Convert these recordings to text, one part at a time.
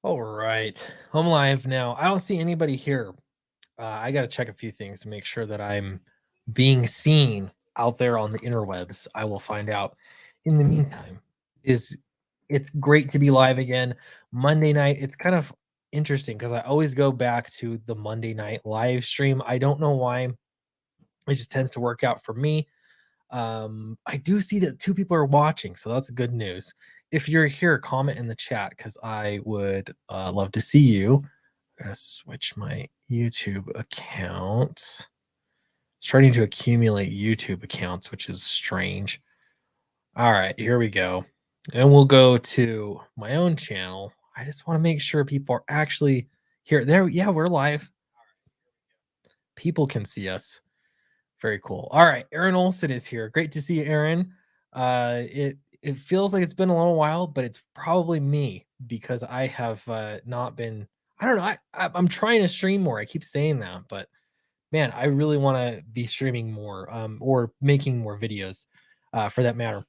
All right, I'm live now. I don't see anybody here. I got to check a few things to make sure that I'm being seen out there on the interwebs. I will find out. In the meantime, is it's great to be live again. Monday night. It's kind of interesting because I always go back to the Monday night live stream. I don't know why. It just tends to work out for me. I do see that 2 people are watching, so that's good news. If you're here, comment in the chat because I would love to see you. I'm gonna switch my YouTube account. Starting to accumulate YouTube accounts, which is strange. All right, here we go. And we'll go to my own channel. I just want to make sure people are actually here. There, yeah, we're live. People can see us. Very cool. All right, Aaron Olson is here. Great to see you, Aaron. It feels like it's been a little while, but it's probably me because I have not been. I don't know. I'm trying to stream more. I keep saying that, but man, I really want to be streaming more, or making more videos, for that matter.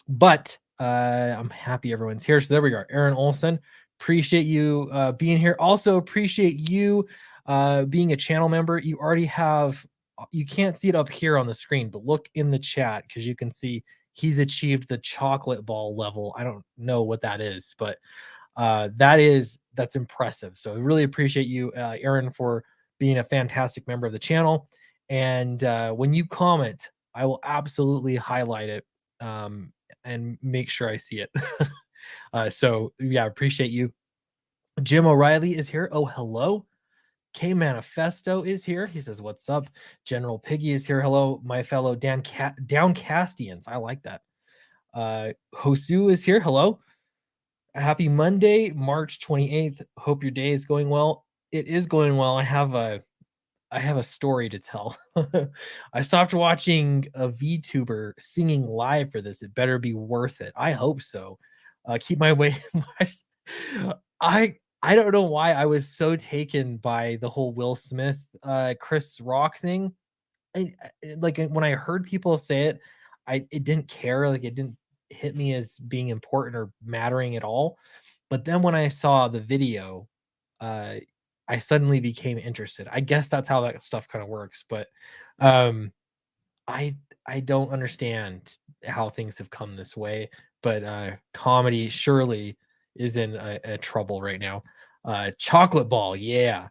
But I'm happy everyone's here. So there we go, Aaron Olson. Appreciate you being here. Also appreciate you being a channel member. You already have. You can't see it up here on the screen, but look in the chat because you can see he's achieved the chocolate ball level. I don't know what that is, but that's impressive. So I really appreciate you, Aaron, for being a fantastic member of the channel. And when you comment, I will absolutely highlight it, and make sure I see it. So yeah, appreciate you. Jim O'Reilly is here. Oh, hello. K Manifesto is here. He says, "What's up?" General Piggy is here. Hello, my fellow Downcastians. I like that. Hosu is here. Hello. Happy Monday, March 28th. Hope your day is going well. It is going well. I have a story to tell. I stopped watching a VTuber singing live for this. It better be worth it. I hope so. Keep my way. I don't know why I was so taken by the whole Will Smith, Chris Rock thing. Like when I heard people say it, it didn't care. Like it didn't hit me as being important or mattering at all. But then when I saw the video, uh, I suddenly became interested. I guess that's how that stuff kind of works. But um, I I don't understand how things have come this way. But comedy surely is in a trouble right now. Chocolate ball, yeah.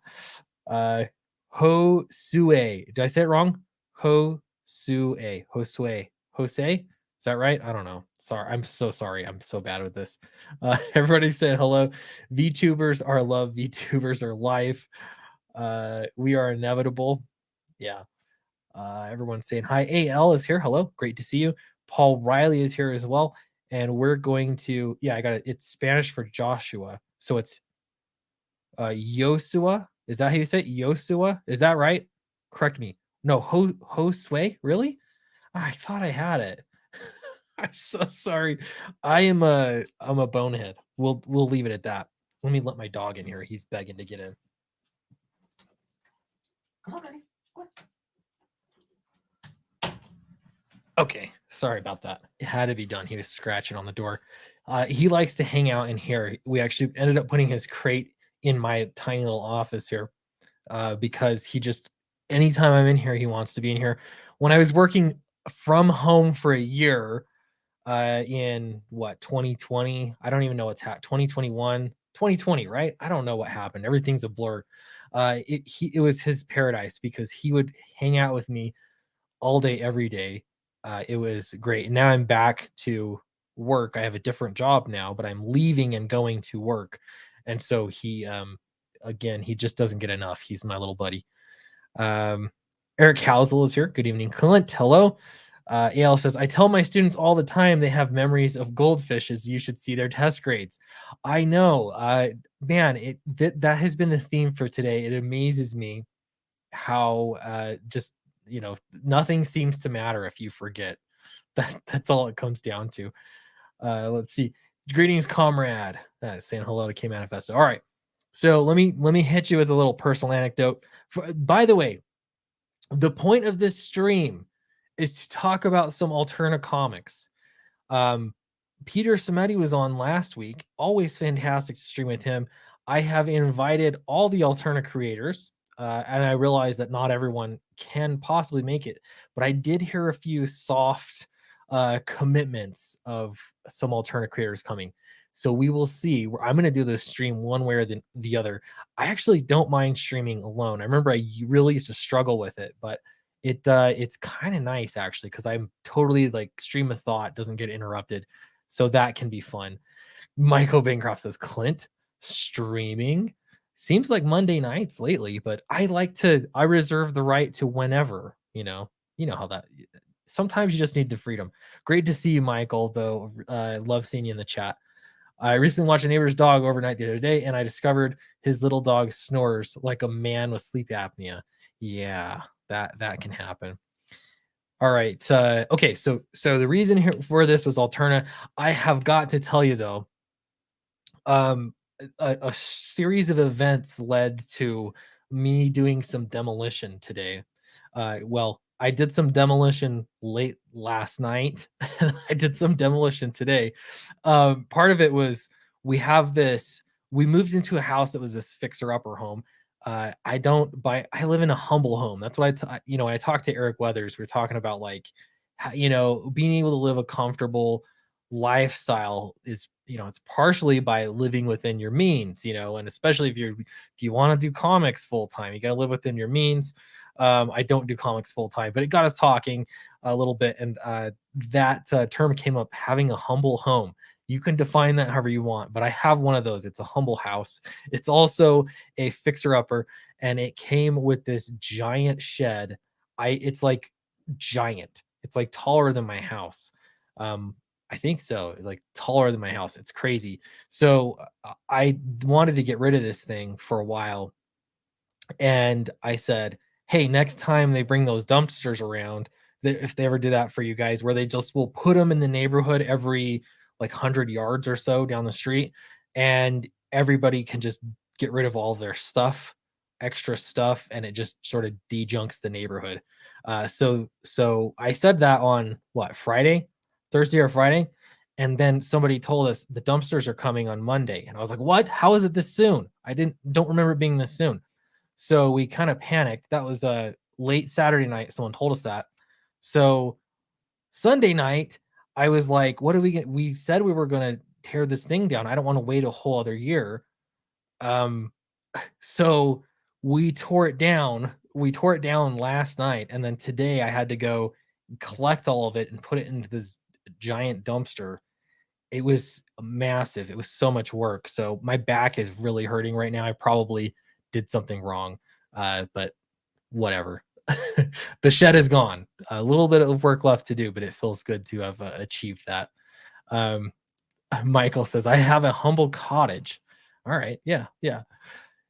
Uh, Ho Sue. Did I say it wrong? Ho Sue. Josue. Jose? Is that right? I don't know. Sorry. I'm so sorry. I'm so bad with this. Everybody said hello. VTubers are love. VTubers are life. We are inevitable. Yeah. Everyone's saying hi. AL is here. Hello. Great to see you. Paul Riley is here as well. And we're going to, yeah, I got it. It's Spanish for Joshua. So it's Yosua. Is that how you say it? Yosua? Is that right? Correct me. No, Josue? Really? I thought I had it. I'm so sorry. I'm a bonehead. We'll leave it at that. Let me let my dog in here. He's begging to get in. Come on, buddy. What? Okay, sorry about that. It had to be done. He was scratching on the door. He likes to hang out in here. We actually ended up putting his crate in my tiny little office here, because he just anytime I'm in here, he wants to be in here. When I was working from home for a year, in what 2020, I don't even know what's happened. 2021, 2020, right? I don't know what happened. Everything's a blur. It was his paradise because he would hang out with me all day, every day. It was great. And now I'm back to work. I have a different job now, but I'm leaving and going to work. And so again, he just doesn't get enough. He's my little buddy. Eric Housel is here. Good evening, Clint. Hello. AL says, I tell my students all the time they have memories of goldfishes. You should see their test grades. I know. Man, that has been the theme for today. It amazes me how just nothing seems to matter if you forget. That's all it comes down to. Let's see. Greetings, comrade. Saying hello to K Manifesto. All right. So let me hit you with a little personal anecdote. By the way, the point of this stream is to talk about some alternate comics. Peter Samedi was on last week. Always fantastic to stream with him. I have invited all the alternate creators, and I realize that not everyone can possibly make it, but I did hear a few soft commitments of some alternate creators coming. So we will see. I'm going to do this stream one way or the other. I actually don't mind streaming alone. I remember really used to struggle with it, but it's kind of nice actually because I'm totally like stream of thought doesn't get interrupted, so that can be fun. Michael Bancroft says Clint streaming seems like Monday nights lately, but I reserve the right to whenever, you know how that sometimes you just need the freedom. Great to see you, Michael, though. Love seeing you in the chat. I recently watched a neighbor's dog overnight the other day, and I discovered his little dog snores like a man with sleep apnea. Yeah, that can happen. All right. Okay. So the reason here for this was Alterna. I have got to tell you though, a series of events led to me doing some demolition today. Well, I did some demolition late last night. I did some demolition today. Part of it was we moved into a house that was this fixer-upper home. I live in a humble home. That's what when I talked to Eric Weathers, we were talking about like, being able to live a comfortable lifestyle is, it's partially by living within your means, and especially if you want to do comics full time, you got to live within your means. I don't do comics full time, but it got us talking a little bit, and that term came up, having a humble home. You can define that however you want, but I have one of those. It's a humble house. It's also a fixer-upper, and it came with this giant shed. It's like giant. It's like taller than my house. I think so, like taller than my house. It's crazy. So I wanted to get rid of this thing for a while, and I said, hey, next time they bring those dumpsters around, if they ever do that for you guys, where they just will put them in the neighborhood every like 100 yards or so down the street, and everybody can just get rid of all their stuff, extra stuff, and it just sort of dejunks the neighborhood. So I said that on what, Thursday or Friday, and then somebody told us the dumpsters are coming on Monday, and I was like, what? How is it this soon? Don't remember it being this soon. So we kind of panicked. That was a late Saturday night. Someone told us that. So Sunday night, I was like, what are we get? We said we were going to tear this thing down. I don't want to wait a whole other year. So we tore it down. We tore it down last night. And then today I had to go collect all of it and put it into this giant dumpster. It was massive. It was so much work. So my back is really hurting right now. I probably did something wrong, but whatever. The shed is gone. A little bit of work left to do, but it feels good to have achieved that. Michael says, I have a humble cottage. All right. Yeah.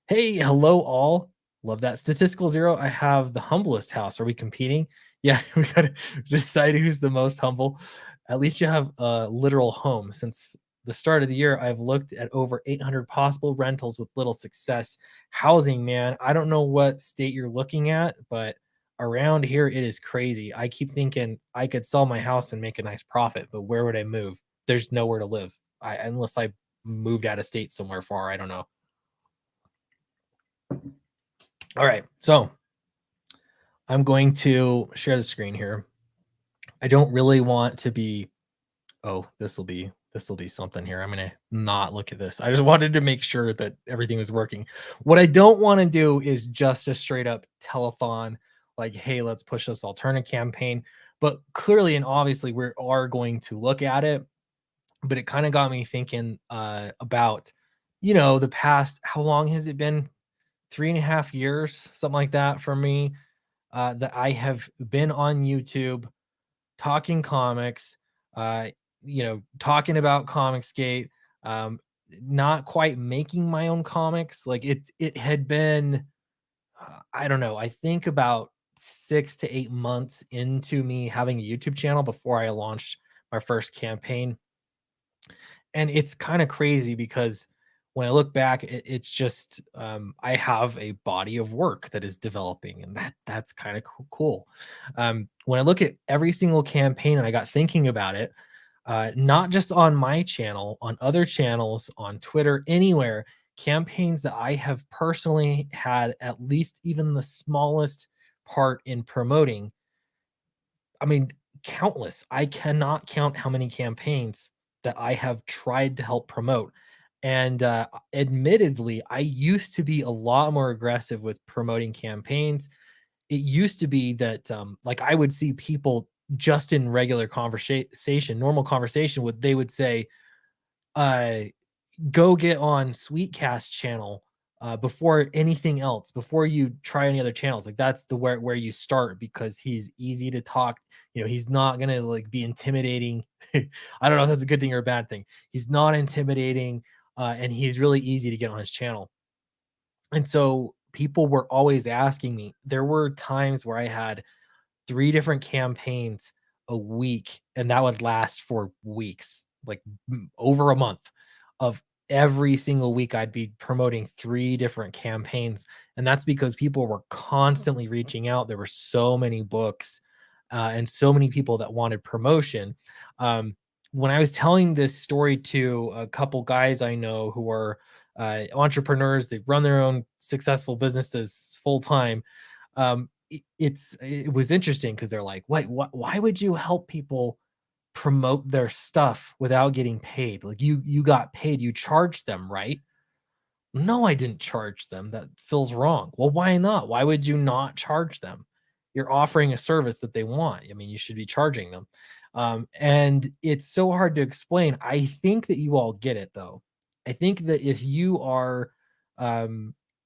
Hey, hello all. Love that. Statistical zero. I have the humblest house. Are we competing? Yeah, we got to decide who's the most humble. At least you have a literal home. Since the start of the year, I've looked at over 800 possible rentals with little success. Housing, man. I don't know what state you're looking at, but around here, it is crazy. I keep thinking I could sell my house and make a nice profit, but where would I move? There's nowhere to live. Unless I moved out of state somewhere far. I don't know. All right, so I'm going to share the screen here. I don't really want to be, this will be something here. I'm going to not look at this. I just wanted to make sure that everything was working. What I don't want to do is just a straight up telethon, like, hey, let's push this alternate campaign. But clearly and obviously we are going to look at it. But it kind of got me thinking about, the past, how long has it been? 3.5 years, something like that for me, that I have been on YouTube talking comics, talking about Comicsgate, not quite making my own comics. Like it had been, I don't know, I think about 6 to 8 months into me having a YouTube channel before I launched my first campaign. And it's kind of crazy because when I look back, it's just I have a body of work that is developing, and that's kind of cool. When I look at every single campaign, and I got thinking about it, not just on my channel, on other channels, on Twitter, anywhere, campaigns that I have personally had at least even the smallest part in promoting, I mean, countless. I cannot count how many campaigns that I have tried to help promote. And admittedly, I used to be a lot more aggressive with promoting campaigns. It used to be that like I would see people just in regular conversation, normal conversation, would they would say, uh go get on Sweetcast channel before anything else, before you try any other channels. Like that's the where you start, because he's easy to talk. You know, he's not gonna like be intimidating. I don't know if that's a good thing or a bad thing. He's not intimidating, and he's really easy to get on his channel. And so people were always asking me. There were times where I had 3 different campaigns a week, and that would last for weeks, like over a month of every single week I'd be promoting 3 different campaigns. And that's because people were constantly reaching out. There were so many books and so many people that wanted promotion. When I was telling this story to a couple guys I know who are entrepreneurs, they run their own successful businesses full time. It was interesting because they're like, why would you help people promote their stuff without getting paid? Like you got paid, you charged them, right? No, I didn't charge them. That feels wrong. Well, why not? Why would you not charge them? You're offering a service that they want. I mean, you should be charging them. And it's so hard to explain. I think that you all get it though. I think that if you are,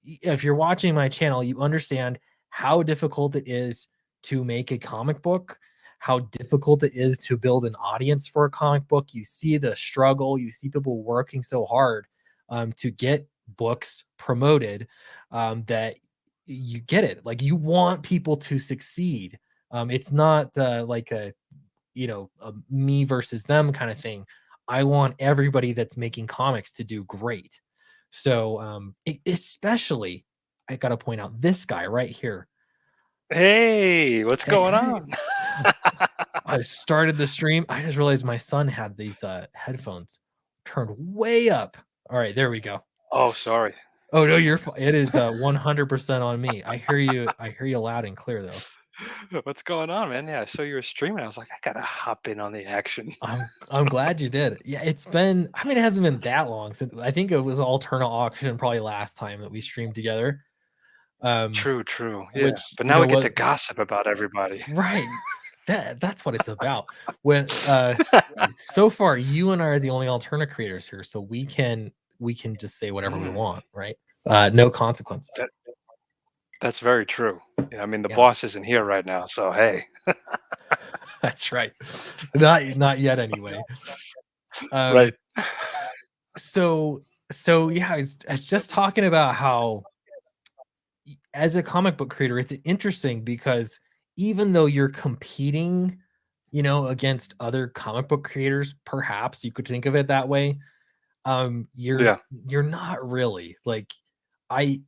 if you're watching my channel, you understand how difficult it is to make a comic book, how difficult it is to build an audience for a comic book. You see the struggle, you see people working so hard to get books promoted, that you get it. Like you want people to succeed. It's not like a a me versus them kind of thing. I want everybody that's making comics to do great. So especially, I gotta point out this guy right here. Hey, what's going Hey, on? I started the stream. I just realized my son had these headphones turned way up. All right, there we go. Oh, sorry. Oh no, you're fine. It is 100% on me. I hear you. I hear you loud and clear though. What's going on, man? Yeah, I saw you were streaming. I was like, I gotta hop in on the action. I'm glad you did. Yeah, it's been. I mean, it hasn't been that long since. I think it was Alternate Auction probably last time that we streamed together. Um, True, true. Yeah. which But now we get to what gossip about everybody. right. That's what it's about. When so far you and I are the only alternate creators here, so we can just say whatever we Mm, want, right? No consequences. that that's very true. Yeah, I mean the Yeah, boss isn't here right now, so hey. that's right. Not yet anyway. Right. Um, so yeah, I was just talking about how as a comic book creator, it's interesting because even though you're competing, against other comic book creators, perhaps you could think of it that way. You're Yeah. you're not really. Like I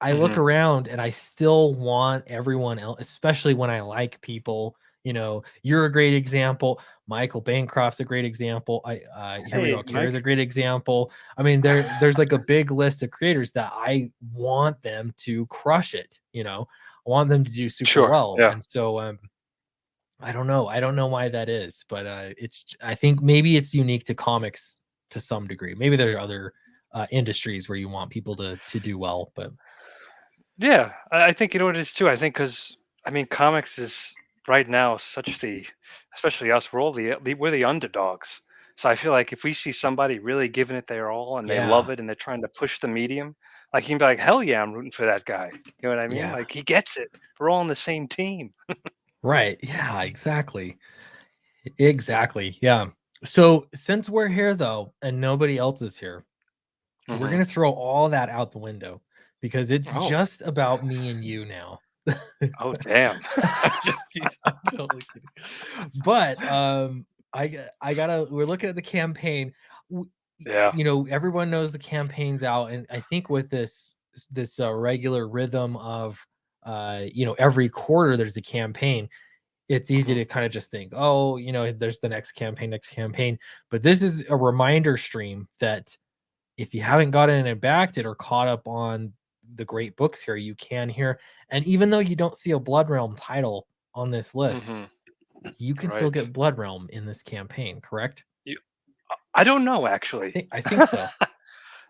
I look Hmm. around and I still want everyone else, especially when I like people. You're a great example. Michael Bancroft's a great example. Here we Hey, go. Kara's Mike. a great example. I mean, there's like a big list of creators that I want them to crush it. I want them to do super Sure. well. Yeah. And so I don't know. I don't know why that is, but I think maybe it's unique to comics to some degree. Maybe there are other industries where you want people to do well, but Yeah. I think you know what it is too. I think because I mean comics is right now such the especially us, we're all we're the underdogs. So I feel like if we see somebody really giving it their all and they yeah. love it and they're trying to push the medium, like you can be like, hell yeah, I'm rooting for that guy. You know what I mean? Yeah. Like he gets it. We're all on the same team. Right. Yeah, exactly. Exactly. Yeah. So since we're here though, and nobody else is here, we're Hmm. gonna throw all that out the window because it's Oh, just about me and you now. oh, damn. I'm totally kidding. But I gotta we're looking at the campaign. W- Yeah. Everyone knows the campaign's out, and I think with this regular rhythm of every quarter there's a campaign. It's easy Hmm. to kind of just think, oh, there's the next campaign. But this is a reminder stream that if you haven't gotten it backed it or caught up on the great books here, you can hear. And even though you don't see a Blood Realm title on this list, you can still Right. get Blood Realm in this campaign, correct? I don't know actually. I think so.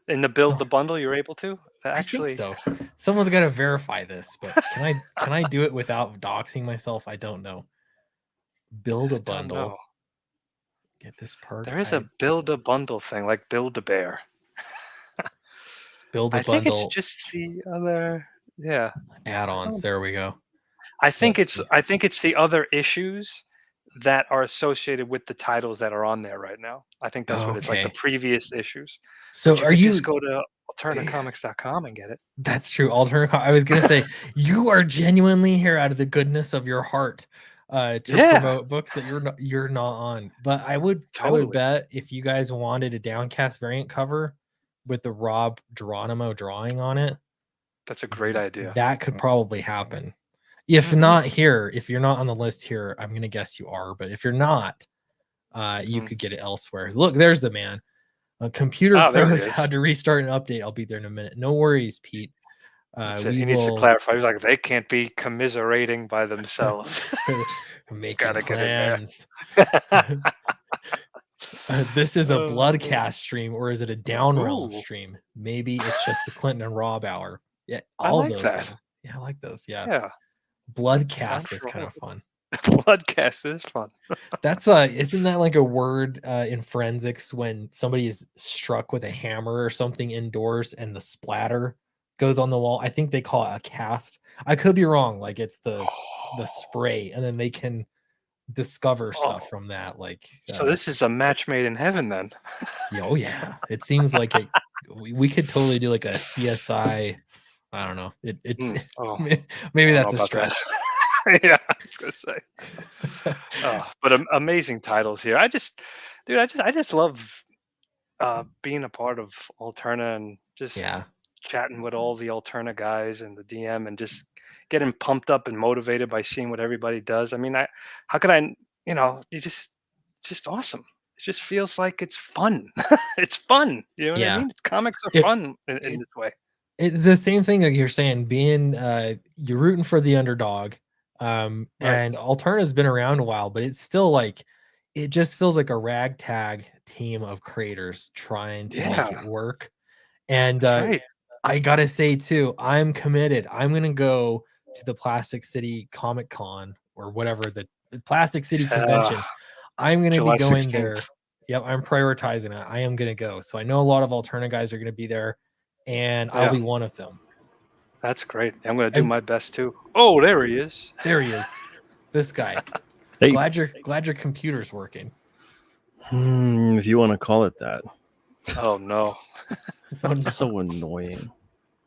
In the So build the bundle, you're able to I think actually. so. Someone's got to verify this, but can I do it without doxing myself? I don't know. Build a I don't know. bundle. Get this perk. There is a build a bundle thing, like Build a Bear. Build a I think it's bundle just the other. Yeah, add-ons. There we go. I think Let's it's see. I think it's the other issues that are associated with the titles that are on there right now. I think that's what it's like, the Okay. previous issues. So But you are could you just go to alternativecomics.com and get it. That's true. Alternate. I was gonna say you are genuinely here out of the goodness of your heart to Yeah, promote books that you're not on. But I would totally. bet if you guys wanted a Downcast variant cover with the Rob Geronimo drawing on it, That's a great idea. that could probably happen. If not here, if you're not on the list here, I'm gonna guess you are. But if you're not, you could get it elsewhere. Look, there's the man. A computer There he froze, is. had to restart and update. I'll be there in a minute. No worries, Pete. He needs to clarify. He's like, they can't be commiserating by themselves. Making Gotta get in there. plans. This is a Bloodcast stream, or is it a Down Realm stream? Maybe it's just the Clinton and Rob hour. Yeah, all I like those. that. Yeah, I like those. Yeah. Yeah. Bloodcast is kind of fun. Bloodcast is fun. That's isn't that like a word in forensics when somebody is struck with a hammer or something indoors and the splatter goes on the wall? I think they call it a cast. I could be wrong. Like it's the spray, and then they can discover stuff from that. Like so this is a match made in heaven then. Oh yeah. It seems like we could totally do like a CSI. I don't know. It's maybe that's a stretch. Yeah, I was gonna say. But amazing titles here. I just love being a part of Alterna and just chatting with all the Alterna guys and the DM and just getting pumped up and motivated by seeing what everybody does. I mean, how could I? You just awesome. It just feels like it's fun. It's fun. You know what I mean? Comics are fun in this way. It's the same thing that you're saying. Being you're rooting for the underdog. And Alterna's been around a while, but it's still like it just feels like a ragtag team of creators trying to make it work. And I gotta say too, I'm committed. I'm gonna go to the Plastic City Comic Con or whatever the Plastic City Convention. I'm gonna be going 16th. There. Yep, I'm prioritizing it. I am gonna go. So I know a lot of Alterna guys are gonna be there, and I'll be one of them. That's great. I'm going to do my best too. Oh, there he is. There he is. This guy. Hey. Glad your computer's working. If you want to call it that. Oh no. It's so annoying.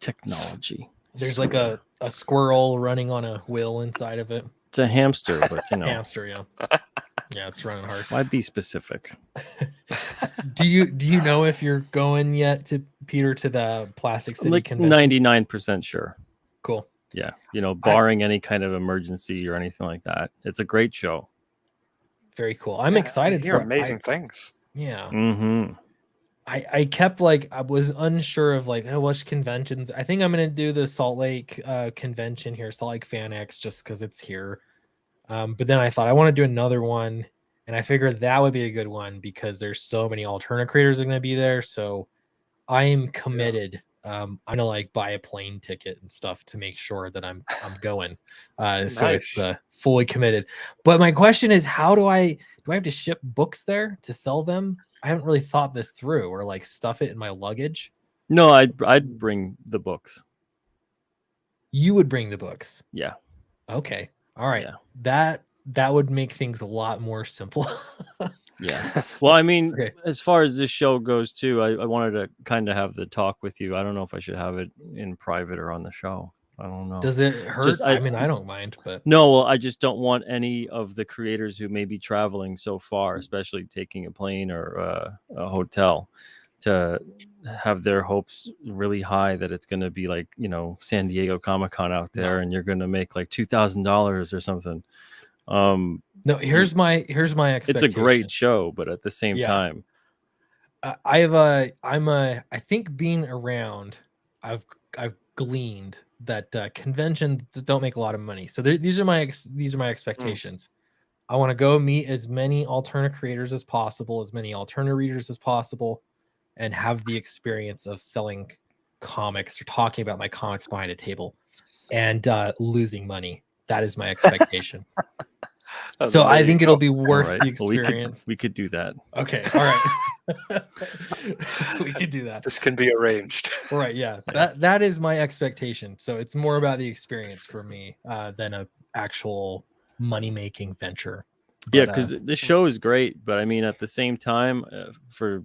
Technology. There's like a squirrel running on a wheel inside of it. It's a hamster, but you know. Hamster, yeah. Yeah, it's running hard. Why be specific? Do you know if you're going yet to Peter to the Plastic City Convention? 99% sure. Cool. Yeah, barring any kind of emergency or anything like that. It's a great show. Very cool. I'm excited for amazing things. Yeah. Mm-hmm. I kept I was unsure of which conventions. I think I'm gonna do the Salt Lake convention here, Salt Lake Fan X, just because it's here. But then I thought I want to do another one, and I figured that would be a good one because there's so many Alterna creators are going to be there. So I am committed. I'm gonna buy a plane ticket and stuff to make sure that I'm going. So it's fully committed. But my question is, how do I have to ship books there to sell them? I haven't really thought this through, or stuff it in my luggage. No, I'd bring the books. You would bring the books. Yeah. Okay. All right. Yeah. That would make things a lot more simple. Yeah. Well, I mean, as far as this show goes too, I wanted to kind of have the talk with you. I don't know if I should have it in private or on the show. I don't know. Does it hurt? I mean, I don't mind, but no, well, I just don't want any of the creators who may be traveling so far, especially taking a plane or a hotel, to have their hopes really high that it's going to be like, San Diego Comic-Con out there and you're going to make like $2,000 or something. No, here's my expectation. It's a great show, but at the same time, I think being around, I've gleaned that conventions don't make a lot of money. So these are my expectations. I want to go meet as many alternate creators as possible, as many alternate readers as possible, and have the experience of selling comics or talking about my comics behind a table and losing money. That is my expectation. So I think it'll be worth All right. the Well, experience. we could do that. Okay. All right. We could do that. This can be arranged. Right. Yeah. That is my expectation. So it's more about the experience for me than a actual money making venture. Yeah, because the show is great, but I mean, at the same time, for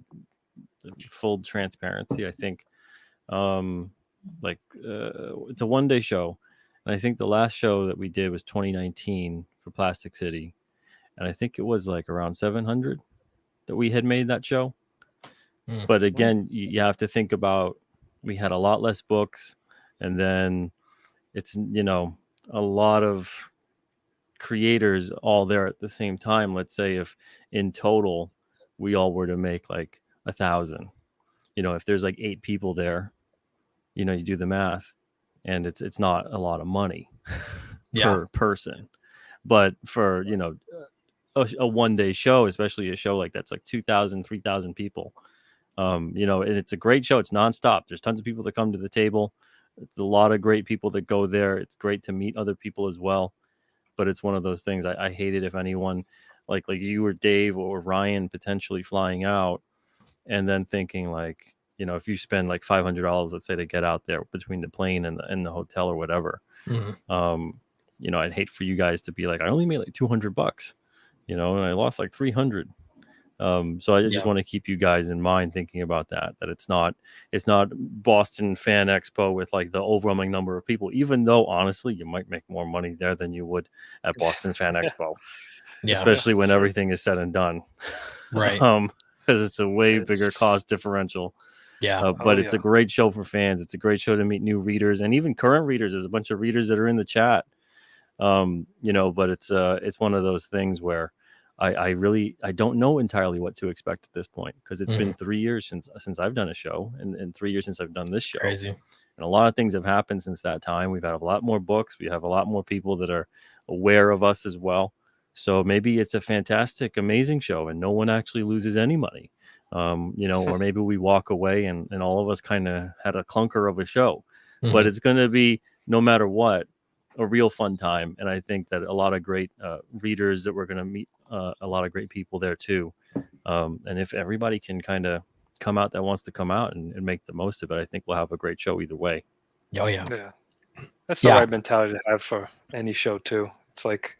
full transparency, I think, it's a 1-day show, and I think the last show that we did was 2019 for Plastic City, and I think it was like around 700 that we had made that show. But again, you have to think about, we had a lot less books, and then it's, a lot of creators all there at the same time. Let's say if in total we all were to make like 1,000, if there's like 8 people there, you do the math, and it's not a lot of money per person. But for a 1-day show, especially a show like that's like 2,000, 3,000 people, and it's a great show. It's nonstop. There's tons of people that come to the table. It's a lot of great people that go there. It's great to meet other people as well. But it's one of those things. I hate it if anyone like you or Dave or Ryan potentially flying out and then thinking like, if you spend like $500, let's say, to get out there between the plane and the hotel or whatever, I'd hate for you guys to be like, I only made like $200, and I lost like 300. So I just want to keep you guys in mind thinking about that it's not Boston Fan Expo with like the overwhelming number of people, even though honestly you might make more money there than you would at Boston Fan Expo, especially when everything is said and done, right? Because it's a way bigger cost differential. But it's a great show for fans. It's a great show to meet new readers and even current readers. There's a bunch of readers that are in the chat, but it's one of those things where I don't know entirely what to expect at this point, because it's been 3 years since I've done a show, and 3 years since I've done this show. Crazy. And a lot of things have happened since that time. We've had a lot more books. We have a lot more people that are aware of us as well. So maybe it's a fantastic, amazing show and no one actually loses any money. Or maybe we walk away and all of us kind of had a clunker of a show. But it's going to be, no matter what, a real fun time. And I think that a lot of great readers that we're going to meet, a lot of great people there too. And if everybody can kind of come out that wants to come out and make the most of it, I think we'll have a great show either way. Oh yeah. That's the right mentality to have for any show too. It's like,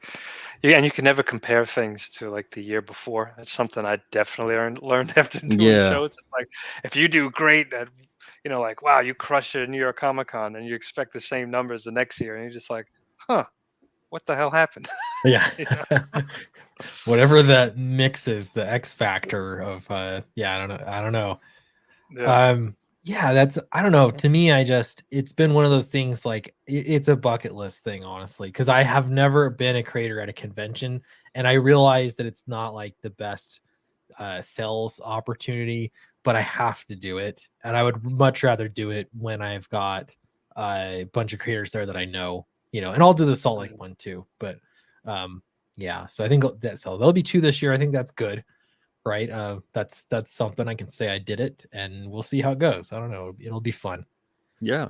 and you can never compare things to like the year before. That's something I definitely learned after doing shows. It's like, if you do great at, like, wow, you crushed it at New York Comic Con, and you expect the same numbers the next year, and you're just like, what the hell happened? Yeah. Whatever that mix is, the X factor of I don't know. That's, I don't know. To me, it's been one of those things, like it's a bucket list thing, honestly, because I have never been a creator at a convention, and I realize that it's not like the best sales opportunity, but I have to do it, and I would much rather do it when I've got a bunch of creators there that I know, and I'll do the Salt Lake one too. But so I think that'll be 2 this year. I think that's good. Right. That's something I can say I did it, and we'll see how it goes. I don't know. It'll be fun. Yeah.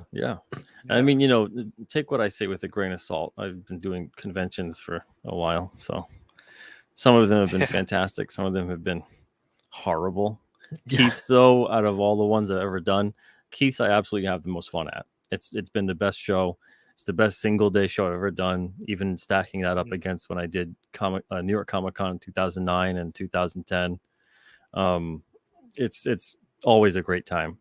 I mean, take what I say with a grain of salt. I've been doing conventions for a while, so some of them have been fantastic. Some of them have been horrible. Keith's, though, out of all the ones I've ever done, Keith's I absolutely have the most fun at. It's been the best show. It's the best single day show I've ever done, even stacking that up against when I did New York Comic Con in 2009 and 2010. It's always a great time.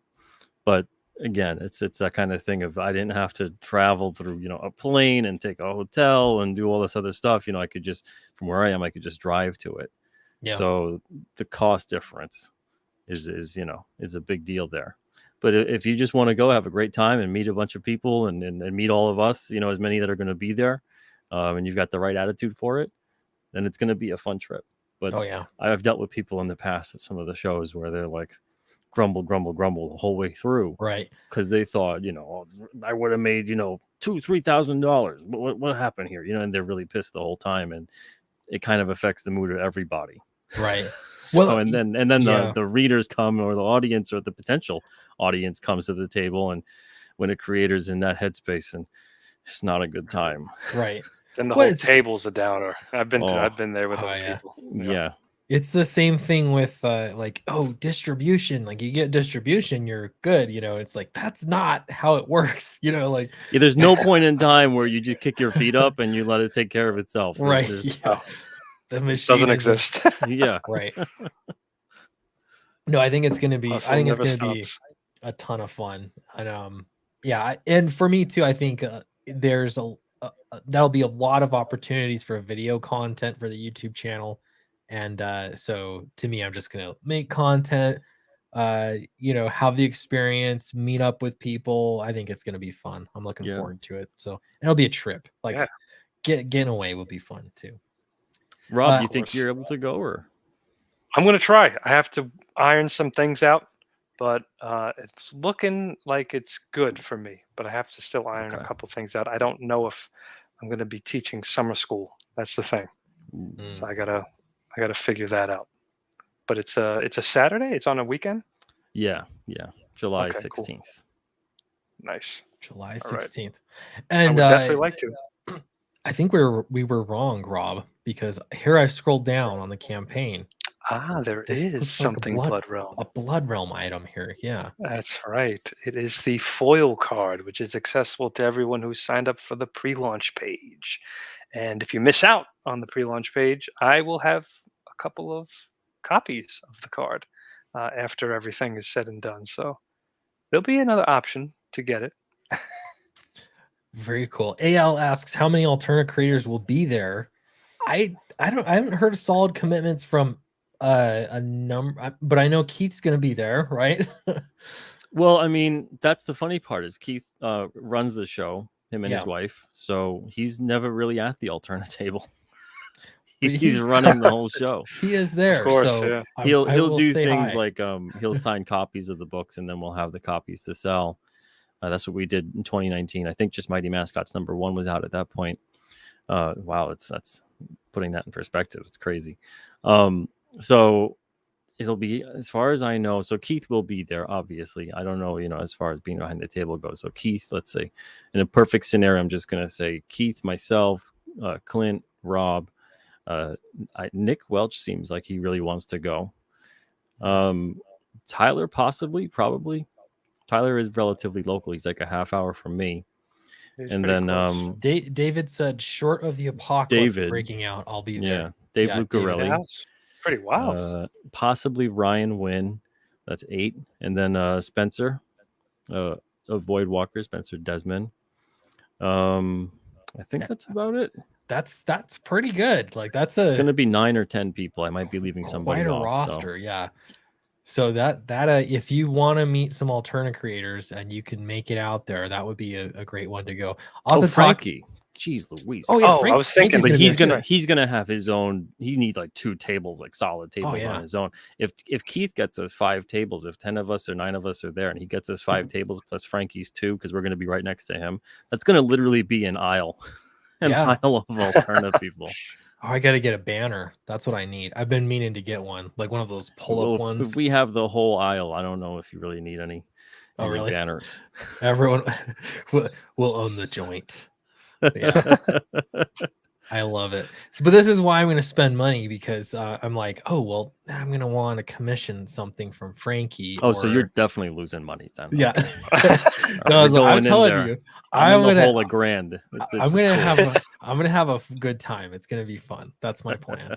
But again, it's that kind of thing of, I didn't have to travel through, a plane and take a hotel and do all this other stuff. I could just, from where I am, I could just drive to it. Yeah. So the cost difference is a big deal there. But if you just want to go have a great time and meet a bunch of people and meet all of us, as many that are going to be there, and you've got the right attitude for it, then it's going to be a fun trip. But I've dealt with people in the past at some of the shows where they're like, grumble the whole way through, Right. because they thought, I would have made, $2,000-$3,000. What happened here? And they're really pissed the whole time, and it kind of affects the mood of everybody. Right. So, Well, and then yeah. the readers come, or the audience, or the potential audience comes to the table, and when a creator's in that headspace, and it's not a good time. Right. Then the Well, whole it's- table's a downer. I've been Oh. there with Oh, other yeah. people. Yeah. It's the same thing with distribution. Like, you get distribution, you're good. It's like, that's not how it works. Like, Yeah, there's no point in time where you just kick your feet up and you let it take care of itself. right. Oh, The machine doesn't isn't- exist. Yeah. Right. No, I think it's gonna be. Hustle I think it's never gonna be stops. a ton of fun, and and for me too, I think there's that'll be a lot of opportunities for video content for the YouTube channel, and so to me, I'm just gonna make content, have the experience, meet up with people. I think it's gonna be fun. I'm looking Yeah. forward to it. So it'll be a trip. Like, Yeah. getting away will be fun too. Rob, do you Of think course. you're able to go, or? I'm gonna try. I have to iron some things out, but it's looking like it's good for me. But I have to still iron a Okay. couple things out. I don't know if I'm gonna be teaching summer school. That's the thing. Mm. So I gotta figure that out. But it's a Saturday. It's on a weekend. Yeah. July Okay, cool. 16th. Nice. July All right. 16th, I and would definitely like to. I think we were wrong, Rob, because here I scrolled down on the campaign. There This is looks like a something blood- Blood Realm. A Blood Realm item here. Yeah. That's right. It is the foil card, which is accessible to everyone who signed up for the pre-launch page. And if you miss out on the pre-launch page, I will have a couple of copies of the card after everything is said and done. So there'll be another option to get it. Very cool. AL asks how many alternate creators will be there. I haven't heard solid commitments from a number, but I know Keith's gonna be there, right? Well, I mean, that's the funny part is Keith runs the show, him and Yeah. his wife. So he's never really at the alternate table. But he's running the whole show. He is there. Of course, so yeah. I He'll will do say things hi. like he'll sign copies of the books, and then we'll have the copies to sell. That's what we did in 2019. I think just Mighty Mascots #1 was out at that point. Wow, that's putting that in perspective. It's crazy. So it'll be, as far as I know. So Keith will be there, obviously. I don't know, as far as being behind the table goes. So Keith, let's say, in a perfect scenario, I'm just gonna say Keith, myself, Clint, Rob, Nick Welch seems like he really wants to go. Tyler, probably. Tyler is relatively local. He's like a half hour from me. He's And pretty then close. David said, short of the apocalypse David. breaking out, I'll be there. yeah, Dave Yeah, Lucarelli. Yeah, that's pretty wild. Possibly Ryan Wynn. That's 8. And then Spencer of Void Walker, Spencer Desmond. I think that's about it. That's pretty good. Like, that's It's going to be 9 or 10 people. I might be leaving quite somebody a off. roster. Yeah. So that if you want to meet some alternate creators and you can make it out there, that would be a great one to go. I'll have to talk- Frankie. Jeez Louise. Oh, yeah. I was thinking, Frankie's But be he's there. gonna have his own. He needs like 2 tables, like solid tables yeah. on his own. If Keith gets us 5 tables, if 10 of us or 9 of us are there, and he gets us 5 tables plus Frankie's 2, because we're gonna be right next to him, that's gonna literally be an aisle, Yeah. aisle of alternate people. Oh, I got to get a banner. That's what I need. I've been meaning to get one, like one of those pull-up Well, ones. if we have the whole aisle, I don't know if you really need any. Oh, any really? Banners. Everyone will own the joint. Yeah. I love it. So, but this is why I'm going to spend money, because I'm like, oh, well, I'm going to want to commission something from Frankie. Oh, so you're definitely losing money then. Yeah. Okay. No, I'm going in telling there. you, I'm in the gonna, hole of grand. I'm gonna have a good time. It's gonna be fun. That's my plan.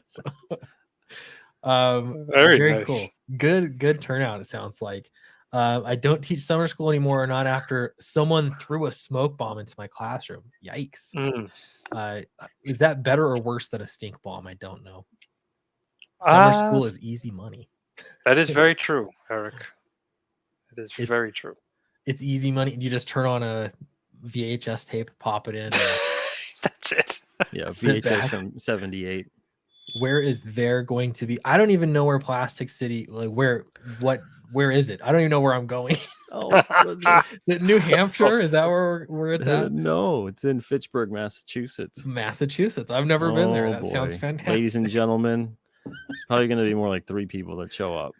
So, Very nice. cool. Good turnout. It sounds like. I don't teach summer school anymore. Not after someone threw a smoke bomb into my classroom. Yikes. Is that better or worse than a stink bomb? I don't know. Summer school is easy money. That is very true, Eric. It is very true. It's easy money. You just turn on a VHS tape, pop it in. And That's it. Yeah, Sit VHS back. from 78. Where is there going to be? I don't even know where Plastic City, like where is it? I don't even know where I'm going. Oh, New Hampshire, is that where it's at? no, it's in Fitchburg, Massachusetts. Massachusetts. I've never been there. That sounds fantastic. Ladies and gentlemen, it's probably going to be more like 3 people that show up.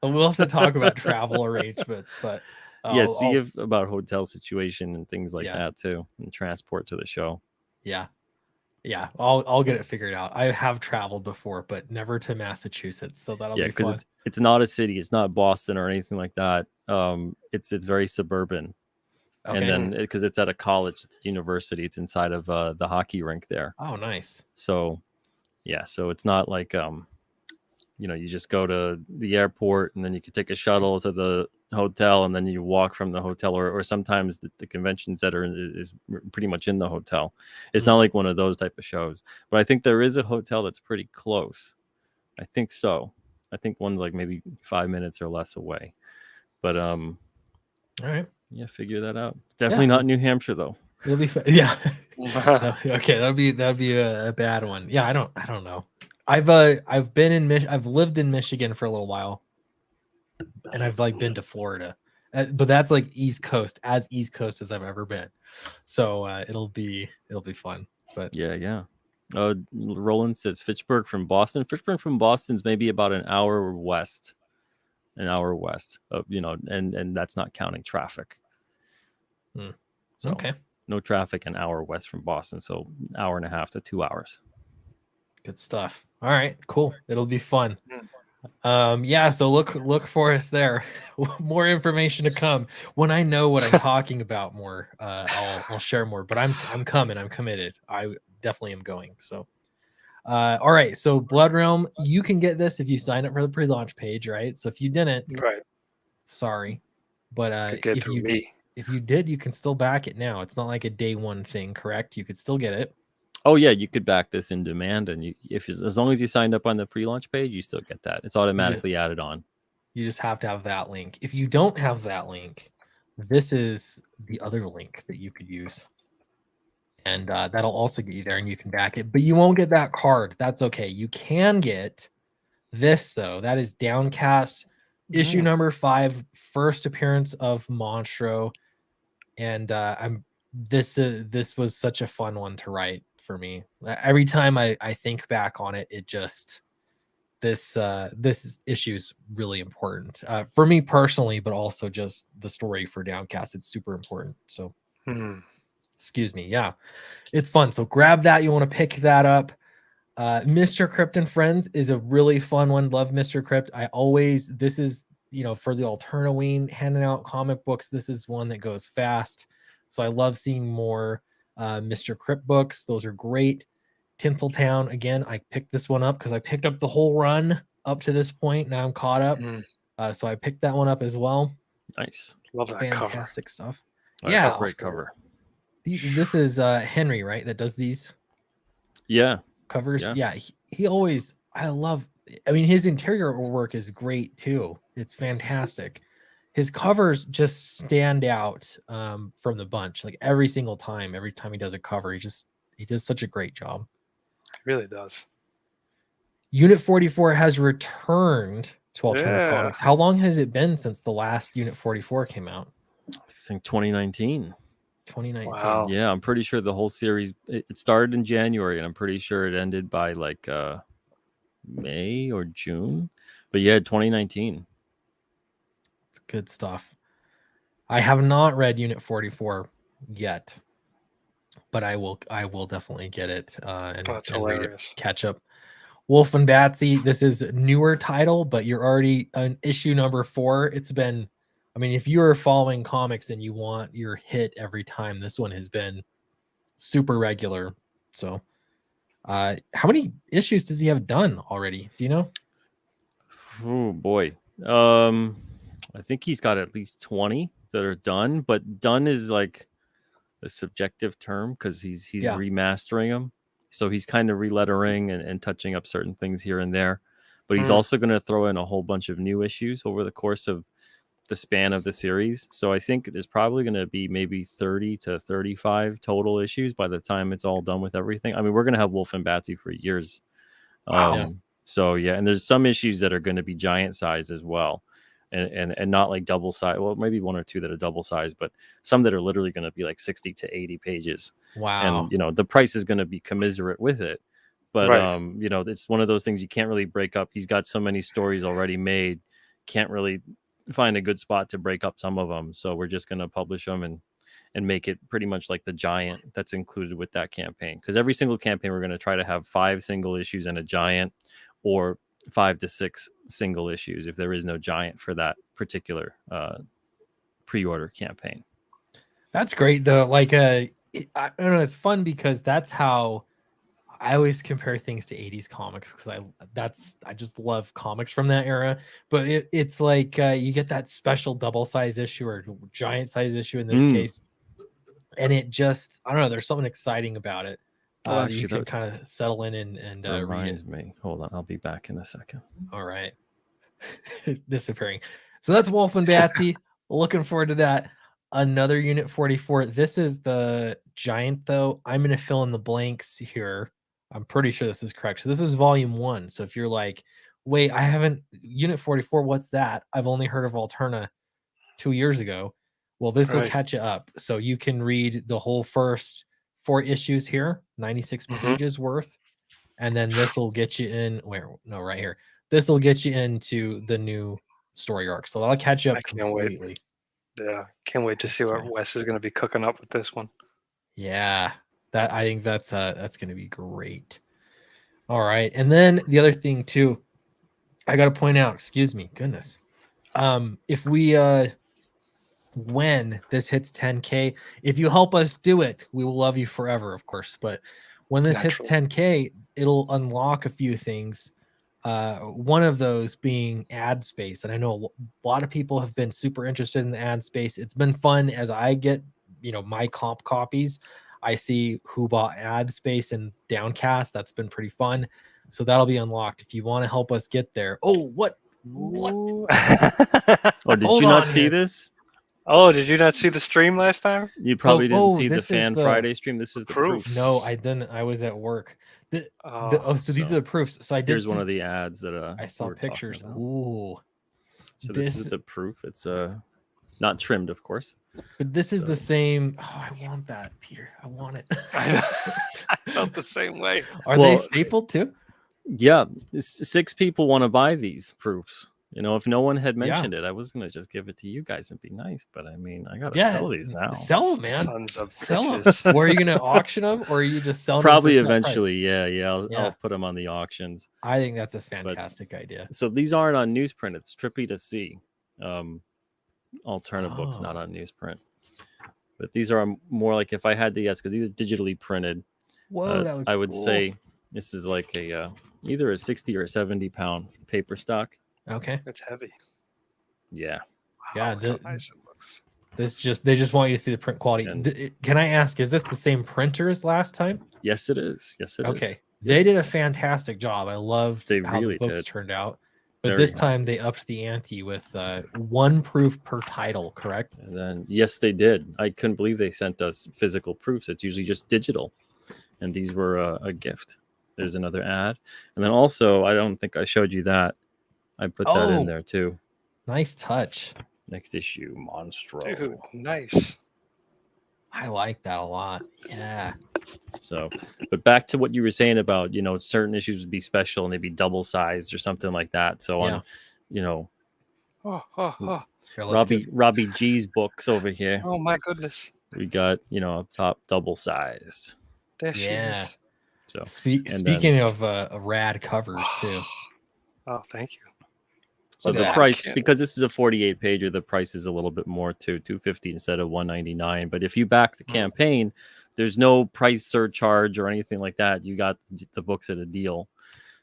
We'll have to talk about travel arrangements, but about hotel situation and things like that too, and transport to the show. Yeah, I'll get it figured out. I have traveled before, but never to Massachusetts, so that'll be fun. It's not a city. It's not Boston or anything like that. It's very suburban, and then because it's at a college, it's university, it's inside of the hockey rink there. Oh, nice. So, so it's not like you just go to the airport and then you can take a shuttle to the hotel and then you walk from the hotel, or sometimes the convention center is pretty much in the hotel. It's not like one of those type of shows, but I think there is a hotel that's pretty close. I think so. I think one's like maybe 5 minutes or less away, but all right, figure that out. Definitely not New Hampshire though. It'll be okay, that'd be a bad one. I don't know. I've lived in Michigan for a little while, and I've been to Florida, but that's like East Coast as I've ever been. So it'll be fun. But Roland says Fitchburg from Boston. Fitchburg from Boston's maybe about an hour west of, and that's not counting traffic. So okay, no traffic, an hour west from Boston, so an hour and a half to 2 hours. Good stuff. All right, cool. It'll be fun. So look for us there. More information to come. When I know what I'm talking about more, I'll share more. But I'm coming. I'm committed. I definitely am going. So, all right. So Blood Realm, you can get this if you sign up for the pre-launch page, right? So if you didn't, sorry, but if you did, you can still back it now. It's not like a day one thing, correct? You could still get it. Oh yeah, you could back this in demand, and as long as you signed up on the pre-launch page, you still get that. It's automatically added on. You just have to have that link. If you don't have that link, this is the other link that you could use, and that'll also get you there, and you can back it. But you won't get that card. That's okay. You can get this though. That is Downcast issue number 5, first appearance of Monstro, and this was such a fun one to write. For me, every time I think back on it, it just this issue is really important for me personally, but also just the story for Downcast. It's super important. So, excuse me. Yeah, it's fun. So grab that. You want to pick that up. Mr. Crypt and Friends is a really fun one. Love Mr. Crypt. This is for the Alternoween handing out comic books. This is one that goes fast. So I love seeing more Mr. Crypt books. Those are great. Tinseltown, again, I picked this one up because I picked up the whole run up to this point. Now I'm caught up. So I picked that one up as well. Nice. Love that fantastic cover. Stuff. That's a great cover. This is Henry, right? That does these covers. Yeah, he always, his interior work is great too. It's fantastic. His covers just stand out from the bunch. Like every time he does a cover, he does such a great job. He really does. Unit 44 has returned to Alternative Comics. How long has it been since the last Unit 44 came out? I think 2019. 2019. Wow. Yeah, I'm pretty sure the whole series, it started in January, and I'm pretty sure it ended by like May or June. But 2019. It's good stuff. I have not read Unit 44 yet, but I will definitely get it and read it, catch up. Wolf and Batsy, this is a newer title, but you're already on issue number 4. It's been, if you are following comics and you want your hit every time, this one has been super regular. So how many issues does he have done already? Do you know? Oh boy. I think he's got at least 20 that are done, but done is like a subjective term because he's remastering them. So he's kind of relettering and touching up certain things here and there. But he's also going to throw in a whole bunch of new issues over the course of the span of the series. So I think there's probably going to be maybe 30 to 35 total issues by the time it's all done with everything. I mean, we're going to have Wolf and Batsy for years. Wow. So yeah, and there's some issues that are going to be giant size as well. And not like double size. Well, maybe one or two that are double size, but some that are literally going to be like 60 to 80 pages. Wow. And the price is going to be commensurate with it. But Right. it's one of those things you can't really break up. He's got so many stories already made, can't really find a good spot to break up some of them. So we're just going to publish them and make it pretty much like the giant that's included with that campaign. Because every single campaign, we're going to try to have 5 single issues and a giant, or 5 to 6 single issues if there is no giant for that particular pre-order campaign. That's great though. Like I don't know, it's fun because that's how I always compare things to 80s comics, because I just love comics from that era. But it's like you get that special double size issue or giant size issue in this case, and it just, I don't know, there's something exciting about it. Actually, you can kind of settle in and read reminds it. me. Hold on, I'll be back in a second. All right. Disappearing. So that's Wolf and Batsy. Looking forward to that. Another Unit 44. This is the giant, though. I'm going to fill in the blanks here. I'm pretty sure this is correct. So this is volume 1. So if you're like, wait, I haven't, Unit 44, what's that? I've only heard of Alterna 2 years ago. Well, this will Right. catch you up. So you can read the whole first 4 issues here, 96 pages worth. And then this will get you in, right here. This will get you into the new story arc. So that'll catch you up I can't wait. completely. Yeah, can't wait to see what Wes is going to be cooking up with this one. Yeah, I think that's going to be great. All right, and then the other thing too, I got to point out. Excuse me, goodness. If we when this hits 10K, if you help us do it, we will love you forever, of course. But when this hits 10K, it'll unlock a few things. One of those being ad space. And I know a lot of people have been super interested in the ad space. It's been fun as I get, my comp copies. I see who bought ad space and Downcast. That's been pretty fun. So that'll be unlocked if you want to help us get there. Oh, what? Oh, did you not see this? Oh, did you not see the stream last time? You probably didn't see the this is Fan Friday stream. This is the proofs. No, I didn't. I was at work. So these are the proofs. So I did. Here's one of the ads that I saw pictures. Ooh. So this is the proof. It's not trimmed, of course. But this is the same. Oh, I want that, Peter. I want it. I felt the same way. Are they stapled too? Yeah, 6 people want to buy these proofs. If no one had mentioned it, I was gonna just give it to you guys and be nice. But I mean, I gotta sell these now. Sell them, man. Sons of sell them. Or are you gonna auction them, or are you just selling Probably them? Eventually, yeah. I'll put them on the auctions. I think that's a fantastic idea. So these aren't on newsprint. It's trippy to see. Alternative books not on newsprint, but these are more like, if I had to guess, because these are digitally printed. Whoa, that looks I would cool. say this is like a either a 60 or 70 pound paper stock. Okay, it's heavy. Yeah. Yeah, how nice it looks. They just want you to see the print quality. Can I ask, is this the same printer as last time? Yes, it is. Okay. They did a fantastic job. I loved how really the books did. turned out. But this time they upped the ante with 1 proof per title, correct? And then yes, they did. I couldn't believe they sent us physical proofs. It's usually just digital, and these were a gift. There's another ad, and then also I don't think I showed you that. I put that in there too. Nice touch. Next issue, Monstro. Dude, nice. I like that a lot. Yeah. So, but back to what you were saying about, certain issues would be special and they'd be double sized or something like that. So on, Robbie G's books over here. Oh my goodness. We got, up top double sized. There she is. So speaking of rad covers too. Oh, thank you. So the price, because this is a 48 pager, the price is a little bit more too, $250 instead of $199. But if you back the campaign, there's no price surcharge or anything like that. You got the books at a deal.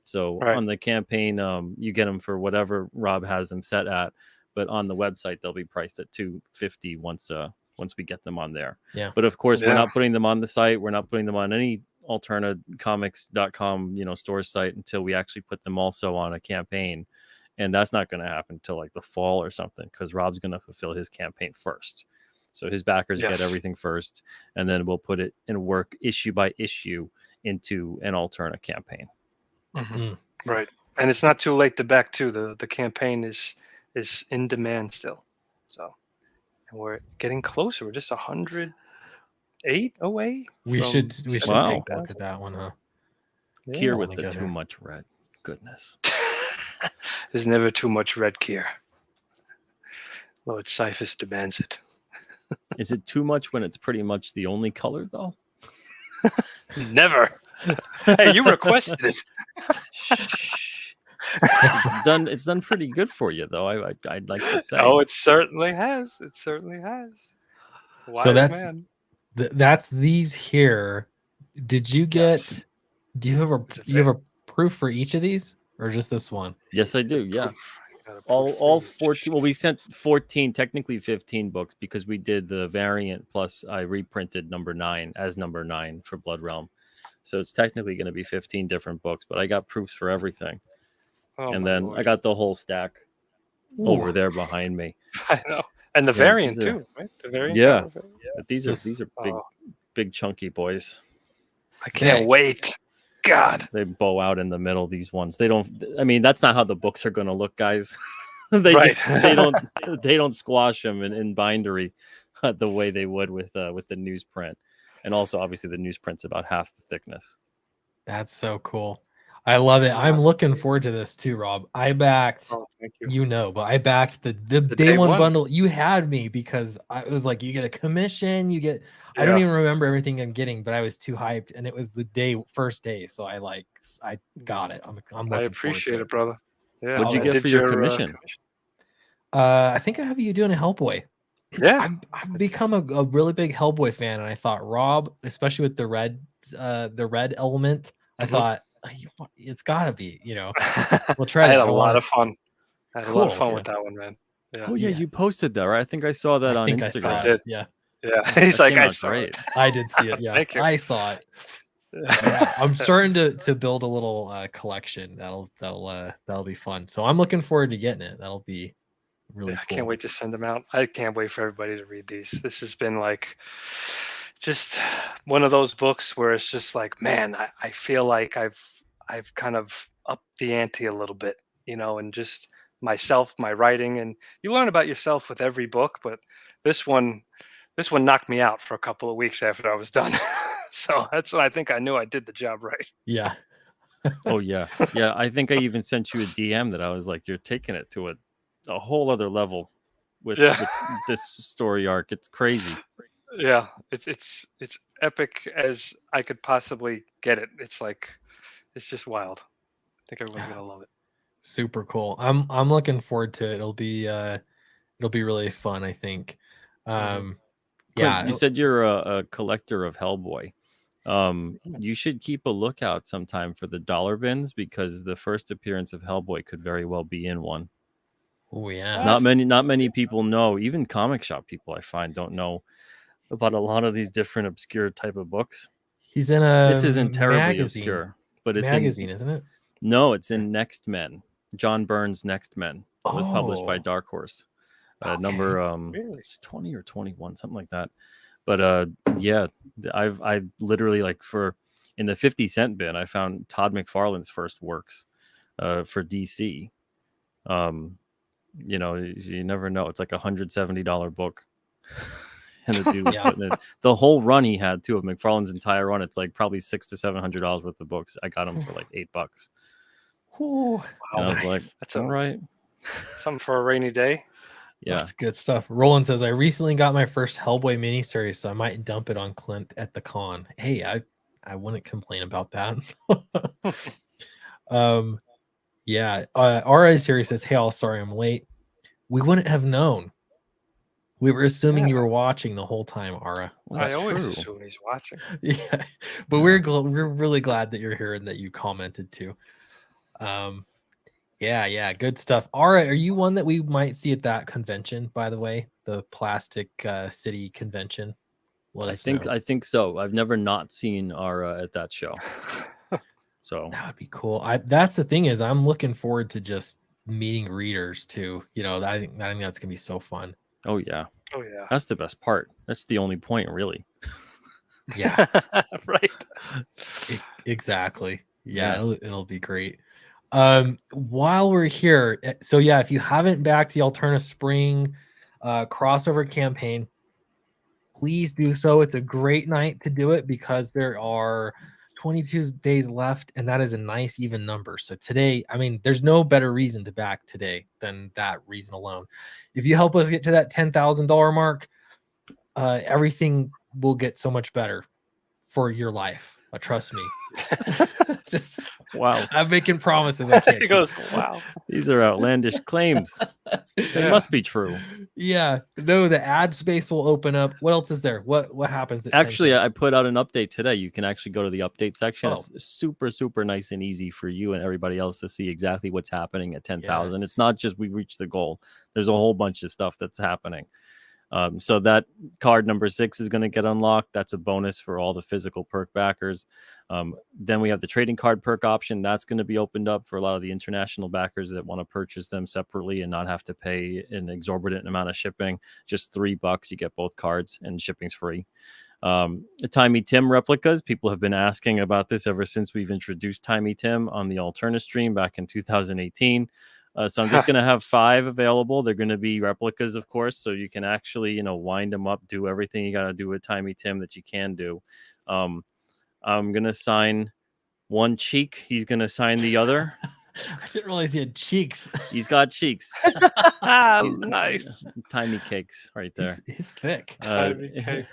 So on the campaign, you get them for whatever Rob has them set at. But on the website, they'll be priced at $250 once we get them on there. Yeah. But of course, we're not putting them on the site. We're not putting them on any alternativecomics.com store site until we actually put them also on a campaign. and that's not going to happen until like the fall or something, because Rob's going to fulfill his campaign first. So his backers get everything first, and then we'll put it and work issue by issue into an alternate campaign. Right, and it's not too late to back too. The campaign is in demand still, so, and we're getting closer. We're just 108 away. We should take a look at that one, huh? Kier with the too much red. Goodness. There's never too much red, Kier. Lord Cyphus demands it. Is it too much when it's pretty much the only color, though? Never. Hey, you requested it. It's done pretty good for you, though. I'd like to say. Oh, it certainly has. It certainly has. Wise so that's man. That's these here. Did you get? Yes. Do you have a proof for each of these, or just this one? Yes, I do. Yeah. All 14. Well, we sent 14, technically 15 books, because we did the variant plus I reprinted number 9 as number 9 for Blood Realm. So it's technically going to be 15 different books, but I got proofs for everything. And then Lord. I got the whole stack over there behind me. I know. And the variant too, right? The variant. Yeah. But these are big chunky boys. I can't wait. God, they bow out in the middle. These ones, they don't. I mean, that's not how the books are going to look, guys. they don't squash them in bindery the way they would with the newsprint, and also obviously the newsprint's about half the thickness. That's so cool. I love it. I'm looking forward to this too, Rob. I backed. Oh, thank you. But I backed the day one bundle. You had me because I was like, you get a commission, you get. I don't even remember everything I'm getting, but I was too hyped, and it was the first day, so I got it. I'm I appreciate it, brother. Yeah. What'd you get for your commission? I think I have you doing a Hellboy. Yeah, I've become a really big Hellboy fan, and I thought Rob, especially with the red element, I thought it's got to be. We'll try. I had a lot of fun. I had a lot of fun with that one, man. Yeah. Oh yeah, you posted that, right? I think I saw that on Instagram. I did. Yeah. He's like, I saw it. I did see it. Yeah, thank you. I saw it. Yeah, I'm starting to build a little collection. That'll be fun. So I'm looking forward to getting it. That'll be really cool. I can't wait to send them out. I can't wait for everybody to read these. This has been like just one of those books where it's just like, man, I feel like I've kind of upped the ante a little bit, and just myself, my writing, and you learn about yourself with every book, but this one knocked me out for a couple of weeks after I was done. So that's when I think I knew I did the job right. Yeah. Oh yeah. Yeah. I think I even sent you a DM that I was like, you're taking it to a whole other level with this story arc. It's crazy. Yeah. It's epic as I could possibly get it. It's like, it's just wild. I think everyone's going to love it. Super cool. I'm looking forward to it. It'll be really fun, I think. Yeah, you said you're a collector of Hellboy. You should keep a lookout sometime for the dollar bins, because the first appearance of Hellboy could very well be in one. Oh yeah. Not many people know. Even comic shop people, I find, don't know about a lot of these different obscure type of books. He's in a. This isn't terribly obscure, but it's magazine, isn't it? No, it's in Next Men. John Byrne's Next Men. It was published by Dark Horse. Number it's 20 or 21, something like that. But yeah, I literally, like, in the 50-cent bin, I found Todd McFarlane's first works for DC. You never know. It's like $170 book. And the dude was putting it, the whole run he had too of McFarlane's entire run, it's like probably $600 to $700 worth of books. I got them for like $8. Ooh, and I was like, that's all right. Something for a rainy day. Yeah, that's good stuff. Roland says, I recently got my first Hellboy miniseries, so I might dump it on Clint at the con. Hey, I wouldn't complain about that. RA is here. He says, hey, all, sorry I'm late. We wouldn't have known. We were assuming you were watching the whole time, Ara. Well, I always assume he's watching. Yeah, but we're really glad that you're here and that you commented too. Yeah, good stuff. Ara, are you one that we might see at that convention, by the way, the Plastic City convention? I think so. I've never not seen Ara at that show. So that would be cool. That's the thing, is I'm looking forward to just meeting readers too. You know, I think that's gonna be so fun. Oh yeah, Oh yeah. that's the best part. That's the only point, really. Yeah, Right. exactly. Yeah, Yeah. it'll be great. While we're here, so yeah, if you haven't backed the Alterna Spring crossover campaign, please do so. It's a great night to do it because there are 22 days left, and that is a nice even number. So today, I mean, there's no better reason to back today than that reason alone. If you help us get to that $10,000 mark, everything will get so much better for your life. Trust me. Just Wow. I'm making promises I can't He keep. goes, wow. These are outlandish claims. They Yeah. must be true. Yeah. No, the ad space will open up. What else is there? What happens at Actually, 10K? I put out an update today. You can actually go to the update section. Oh. It's super, super nice and easy for you and everybody else to see exactly what's happening at 10,000. Yes. It's not just we reached the goal. There's a whole bunch of stuff that's happening. So that card number 6 is going to get unlocked. That's a bonus for all the physical perk backers. Then we have the trading card perk option. That's going to be opened up for a lot of the international backers that want to purchase them separately and not have to pay an exorbitant amount of shipping. Just $3, you get both cards and shipping's free. Tiny Tim replicas. People have been asking about this ever since we've introduced Tiny Tim on the Alterna stream back in 2018. So I'm just going to have 5 available. They're going to be replicas, of course, so you can actually, you know, wind them up, do everything you got to do with Tiny Tim that you can do. I'm going to sign one cheek. He's going to sign the other. I didn't realize he had cheeks. He's got cheeks. Nice. Tiny cakes right there. He's thick. Tiny cake.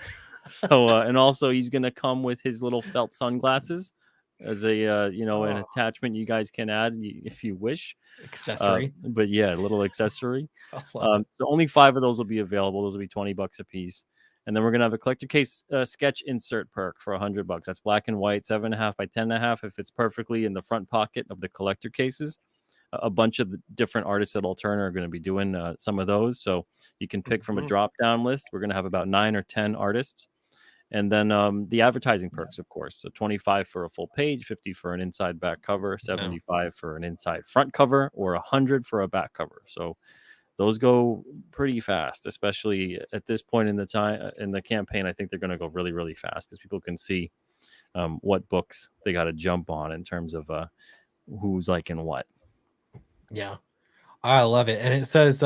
So and also he's going to come with his little felt sunglasses as a an Oh. attachment you guys can add if you wish. Accessory. But yeah, a little accessory. I love it. So only 5 of those will be available. Those will be $20 a piece. And then we're gonna have a collector case sketch insert perk for $100. That's black and white, 7.5 by 10.5. If it's perfectly in the front pocket of the collector cases, a bunch of the different artists at Alterna are going to be doing some of those. So you can pick from a drop down list. We're going to have about 9 or 10 artists. And then the advertising perks, of course. So 25 for a full page, 50 for an inside back cover, 75 for an inside front cover, or 100 for a back cover. So those go pretty fast, especially at this point in the time in the campaign. I think they're going to go really, really fast because people can see what books they got to jump on in terms of who's liking what. Yeah. I love it. And it says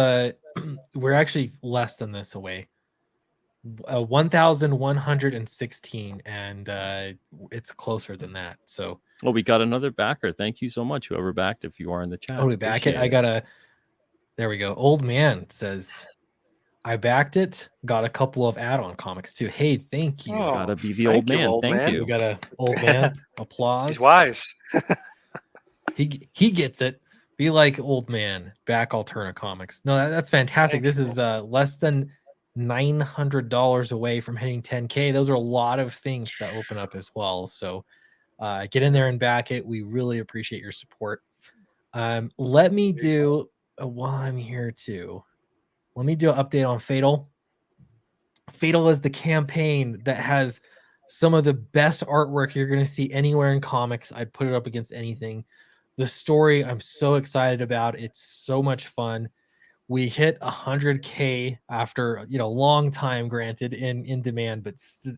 we're actually less than this away. 1,116, and it's closer than that. So well, we got another backer. Thank you so much, whoever backed. If you are in the chat, we back it. I gotta. There we go. Old man says, "I backed it. Got a couple of add-on comics too. Hey, thank you. It's Oh, gotta be the thank old you, man. old Thank man. you. We got a old man. Applause. He's wise. He gets it. Be like old man. Back Alterna Comics. No, that's fantastic. Thank This is less than $900 away from hitting 10K. Those are a lot of things that open up as well. So get in there and back it. We really appreciate your support. Let me do while I'm here too. Let me do an update on Fatal. Fatal is the campaign that has some of the best artwork you're going to see anywhere in comics. I'd put it up against anything. The story I'm so excited about. It's so much fun. We hit 100K after a long time, granted, in demand, but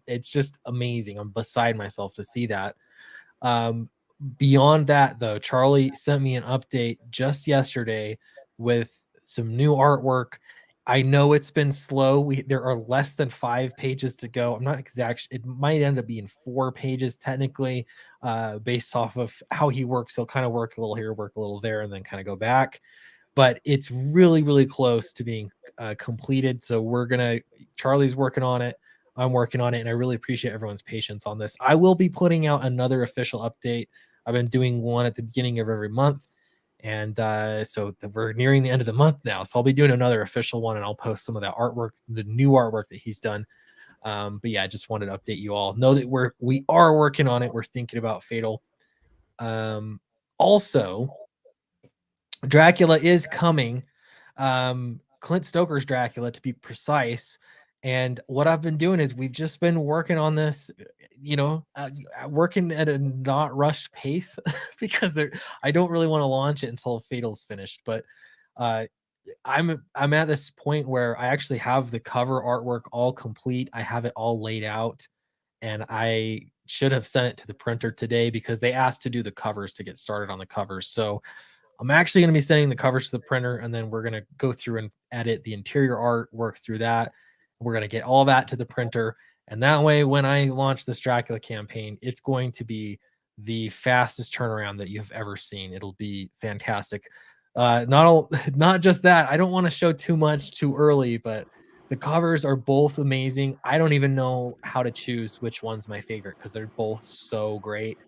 it's just amazing. I'm beside myself to see that. Beyond that, though, Charlie sent me an update just yesterday with some new artwork. I know it's been slow. There are less than 5 pages to go. I'm not exact. It might end up being 4 pages technically, based off of how he works. He'll kind of work a little here, work a little there, and then kind of go back. But it's really, really close to being completed. So Charlie's working on it. I'm working on it. And I really appreciate everyone's patience on this. I will be putting out another official update. I've been doing one at the beginning of every month. And so we're nearing the end of the month now. So I'll be doing another official one, and I'll post some of that artwork, the new artwork that he's done. But yeah, I just wanted to update you all. Know that we are working on it. We're thinking about Fatal. Also, Dracula is coming. Clint Stoker's Dracula, to be precise, And what I've been doing is we've just been working on this, working at a not rushed pace because I don't really want to launch it until Fatal's finished. But uh, I'm at this point where I actually have the cover artwork all complete. I have it all laid out, and I should have sent it to the printer today because they asked to do the covers to get started on the covers. So I'm actually going to be sending the covers to the printer, and then we're going to go through and edit the interior art, work through that. We're going to get all that to the printer. And that way, when I launch this Dracula campaign, it's going to be the fastest turnaround that you've ever seen. It'll be fantastic. Not just that. I don't want to show too much too early, but the covers are both amazing. I don't even know how to choose which one's my favorite because they're both so great.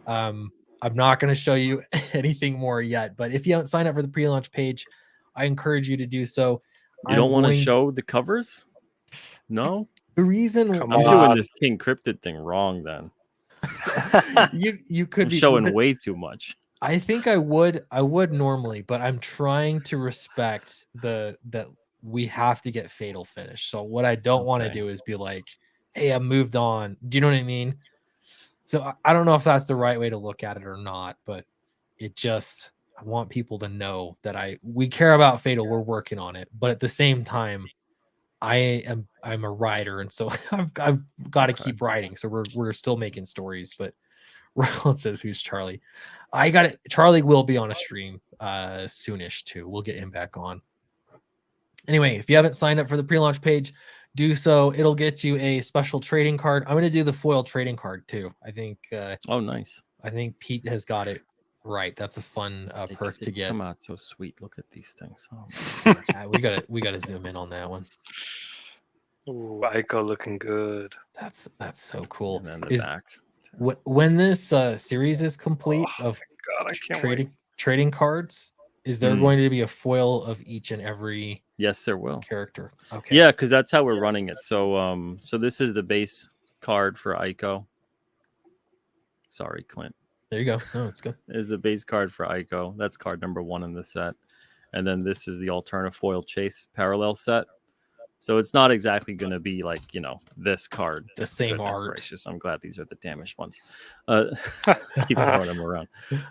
I'm not going to show you anything more yet, but if you haven't signed up for the pre-launch page, I encourage you to do so. You don't want to show the covers? No. The reason Come I'm on. doing this King Cryptid thing wrong then. you could I'm be showing way too much. I think I would normally, but I'm trying to respect that we have to get Fatal finished. So what I don't want to Okay. do is be like, hey, I moved on. Do you know what I mean? So I don't know if that's the right way to look at it or not, but I want people to know that we care about Fatal. We're working on it, but at the same time, I'm a writer, and so I've got to keep writing. So we're still making stories. But Ronald says, "Who's Charlie?" I got it. Charlie will be on a stream soonish too. We'll get him back on. Anyway, if you haven't signed up for the pre-launch page, do so. It'll get you a special trading card. I'm going to do the foil trading card too. I think. Oh, nice. I think Pete has got it right. That's a fun perk to get. Come out so sweet. Look at these things. Oh my God. we gotta zoom in on that one. Ooh, Ico looking good. That's so cool. And then the back. When this series is complete of God, I can't trading cards, is there going to be a foil of each and every? Yes, there will. Character. Okay. Yeah, because that's how we're running it. So so this is the base card for Ico. Sorry, Clint. There you go. No, it's good. Is the base card for Ico. That's card number 1 in the set. And then this is the alternate foil chase parallel set. So it's not exactly going to be like, this card. The same Goodness art. Gracious. I'm glad these are the damaged ones. Keep throwing them around.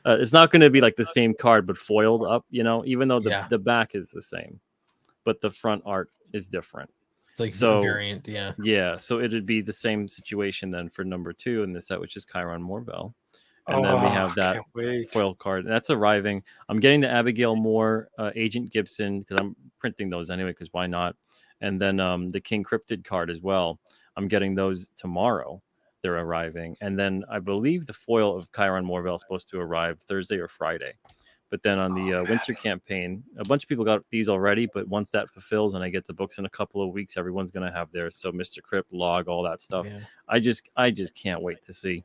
It's not going to be like the same card, but foiled up, even though the back is the same. But the front art is different. It's like a variant, yeah. Yeah, so it'd be the same situation then for number 2 in the set, which is Chiron Morvel. And then we have that foil card. And that's arriving. I'm getting the Abigail Moore, Agent Gibson, because I'm printing those anyway, because why not? And then the King Cryptid card as well. I'm getting those tomorrow. They're arriving. And then I believe the foil of Chiron Morvel is supposed to arrive Thursday or Friday. But then on the winter campaign, a bunch of people got these already. But once that fulfills and I get the books in a couple of weeks, everyone's going to have theirs. So Mr. Crypt, Log, all that stuff. Yeah. I just can't wait to see.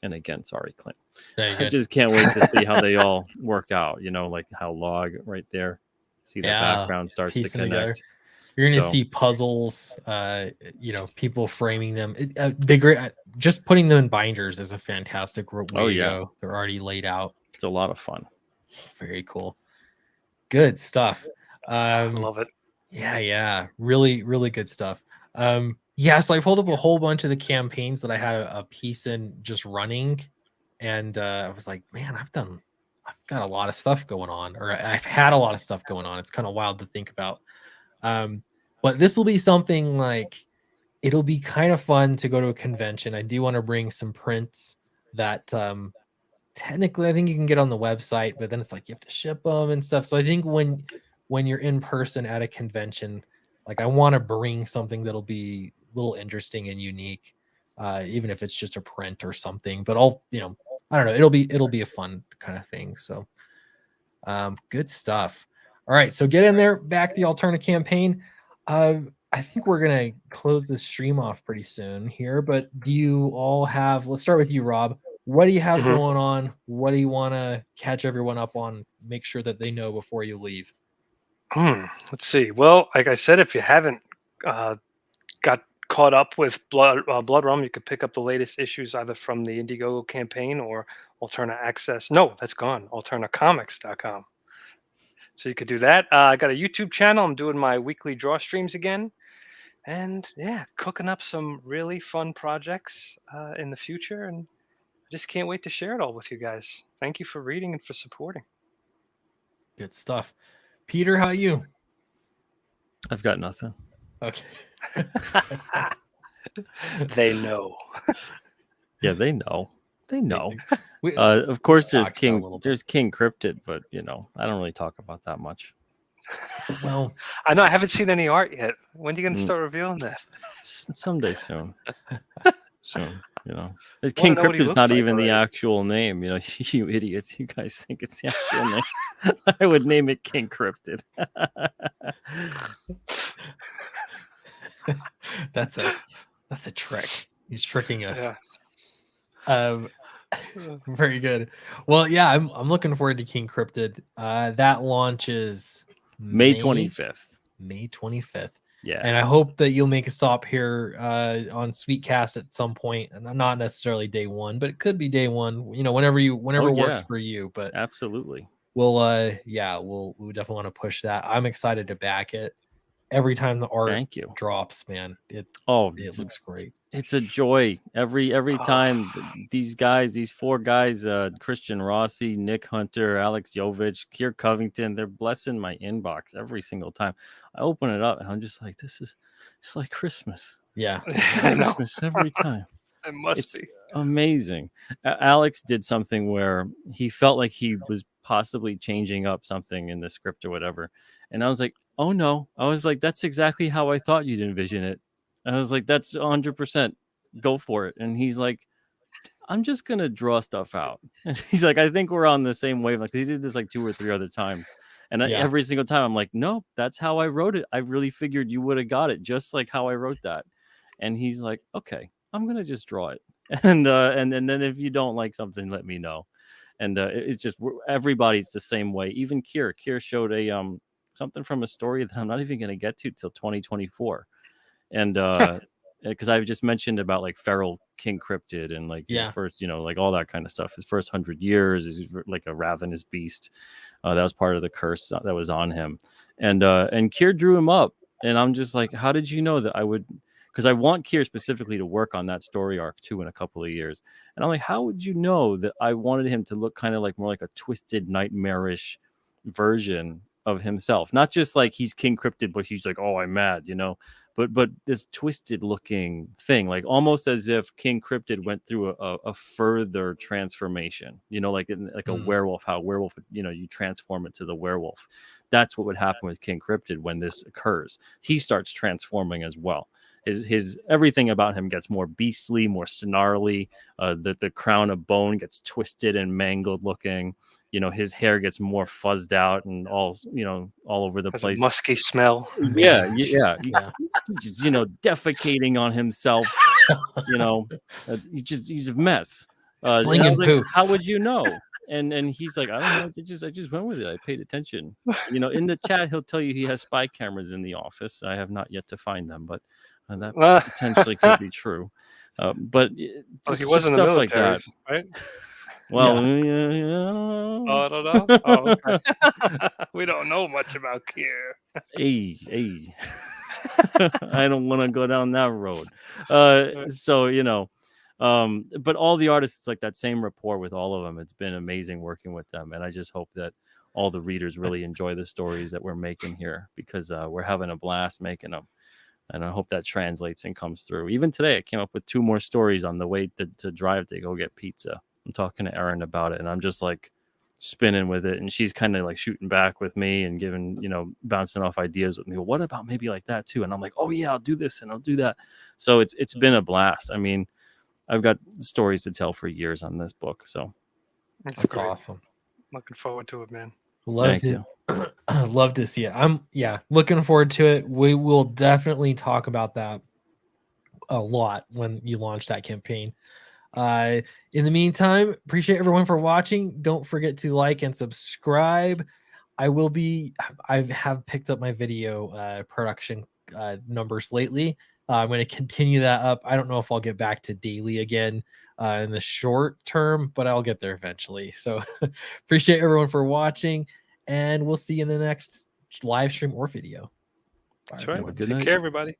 And again, sorry, Clint. I just can't wait to see how they all work out. Like how Log right there. See the background starts to connect. Together. You're going to see puzzles, people framing them. Just putting them in binders is a fantastic way to go. They're already laid out. It's a lot of fun. Very cool. Good stuff. I love it. Yeah. Really, really good stuff. So I pulled up a whole bunch of the campaigns that I had a piece in just running. And I was like, man, I've got a lot of stuff going on, or I've had a lot of stuff going on. It's kind of wild to think about. But this will be something like, it'll be kind of fun to go to a convention. I do want to bring some prints that technically I think you can get on the website, but then it's like you have to ship them and stuff. So I think when you're in person at a convention, like I want to bring something that'll be a little interesting and unique, even if it's just a print or something. But I don't know. It'll be a fun kind of thing. So good stuff. All right, so get in there, back the alternate campaign. I think we're gonna close the stream off pretty soon here, but do you all have? Let's start with you, Rob. What do you have going on? What do you want to catch everyone up on? Make sure that they know before you leave. Let's see. Well, like I said, if you haven't got caught up with Blood Rum, you could pick up the latest issues either from the Indiegogo campaign or Alterna Access. No, that's gone. AlternaComics.com. So you could do that. I got a YouTube channel. I'm doing my weekly draw streams again. and yeah, cooking up some really fun projects in the future. And I just can't wait to share it all with you guys. Thank you for reading and for supporting. Good stuff. Peter, how you? I've got nothing. Okay. They know. Yeah, they know. They know. We Of course, there's talked about it a little bit. King Cryptid, but I don't really talk about that much. Well, I know I haven't seen any art yet. When are you going to Mm. start revealing that? Someday soon. Soon. Wanna King know what he Cryptid's looks not like even the already. actual name. You idiots. You guys think it's the actual name. I would name it King Cryptid. that's a trick. He's tricking us. Yeah. Very good. Well, yeah, I'm looking forward to King Cryptid. That launches May 25th. May 25th. Yeah. And I hope that you'll make a stop here on Sweetcast at some point, and not necessarily day one, but it could be day one. Whenever it works for you. But absolutely, we'll we definitely want to push that. I'm excited to back it. Every time the art drops, man, it looks great. It's a joy every time. These four guys, Christian Rossi, Nick Hunter, Alex Jovich, Kier Covington, they're blessing my inbox every single time. I open it up and I'm just like, it's like Christmas. Yeah, Christmas every time. It must be amazing. Alex did something where he felt like he was possibly changing up something in the script or whatever, and I was like, oh no. I was like, that's exactly how I thought you'd envision it. I was like, that's 100%, go for it. And he's like, I'm just gonna draw stuff out. And he's like, I think we're on the same wavelength. He did this like 2 or 3 other times, and every single time I'm like, no, that's how I wrote it. I really figured you would have got it just like how I wrote that. And he's like, okay, I'm gonna just draw it, and then if you don't like something, let me know. And it's just everybody's the same way. Even Kier showed a something from a story that I'm not even gonna get to till 2024, and because I've just mentioned about like feral King Cryptid and like his first, like all that kind of stuff. His first 100 years is like a ravenous beast. That was part of the curse that was on him, and Kier drew him up, and I'm just like, how did you know that I would? Because I want Kier specifically to work on that story arc too in a couple of years. And I'm like, how would you know that I wanted him to look kind of like more like a twisted, nightmarish version of himself? Not just like he's King Cryptid, but he's like, oh, I'm mad, but this twisted looking thing, like almost as if King Cryptid went through a further transformation, like a werewolf, how werewolf, you transform it to the werewolf. That's what would happen with King Cryptid when this occurs. He starts transforming as well. His everything about him gets more beastly, more snarly. The crown of bone gets twisted and mangled looking. His hair gets more fuzzed out and all over the place. A musky smell. Yeah. Just, defecating on himself. He's a mess. Flinging poop. How would you know? And he's like, I don't know. I just went with it. I paid attention. In the chat, he'll tell you he has spy cameras in the office. I have not yet to find them, but that potentially could be true. But he was in the military, like that, right? Well, I don't know. Oh, okay. We don't know much about Kier. Hey. I don't want to go down that road. So, but all the artists, it's like that same rapport with all of them. It's been amazing working with them. And I just hope that all the readers really enjoy the stories that we're making here, because we're having a blast making them. And I hope that translates and comes through. Even today, I came up with 2 more stories on the way to drive to go get pizza. I'm talking to Erin about it, and I'm just like spinning with it. And she's kind of like shooting back with me and giving, bouncing off ideas with me. Well, what about maybe like that too? And I'm like, oh yeah, I'll do this and I'll do that. So it's been a blast. I mean, I've got stories to tell for years on this book. So that's awesome. Looking forward to it, man. Love to see it. I'm looking forward to it. We will definitely talk about that a lot when you launch that campaign. In the meantime, appreciate everyone for watching. Don't forget to like and subscribe. I have picked up my video production numbers lately. I'm going to continue that up. I don't know if I'll get back to daily again in the short term, but I'll get there eventually. So appreciate everyone for watching, and we'll see you in the next live stream or video. That's right. Take care, everybody.